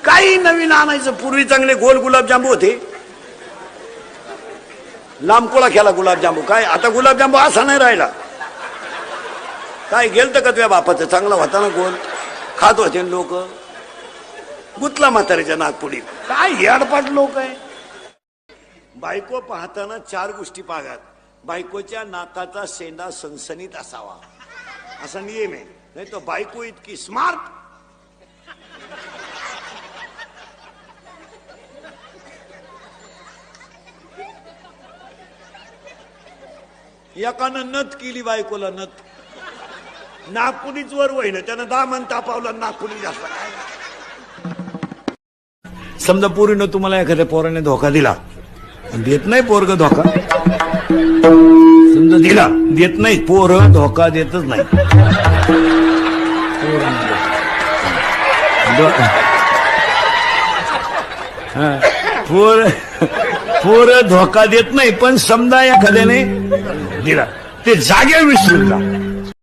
काही नवीन आणायचं. पूर्वी चांगले गोल गुलाबजांबू होते, लांबकोळा खेळा गुलाबजांबू. काय आता गुलाबजांबू असा नाही राहिला. काय गेलतं का तुझ्या बापाचं? चांगला होता ना गोल, खात होते लोक. गुतला म्हातारीच्या नागपुडी. काय याडपाट लोक आहे. बायको पाहताना 4 गोष्टी पाहतात. बायकोच्या नाकाचा शेंडा सणसणीत असावा असा नियम आहे. नाही तर बायको इतकी स्मार्ट, एकानं नथ केली बायकोला. नथ नागपुडीच वर वहिनं त्यानं दामन तापावला. नागपुडी जास्त काय. समजा पोरीनं तुम्हाला एखाद्या पोराने धोका दिला, देत नाही पोरग धोका. समजा दिला, देत नाही पोर, धोका देतच नाही. पोर धोका देत नाही. पण समजा एखाद्याने दिला, ते जागे विसरून जा.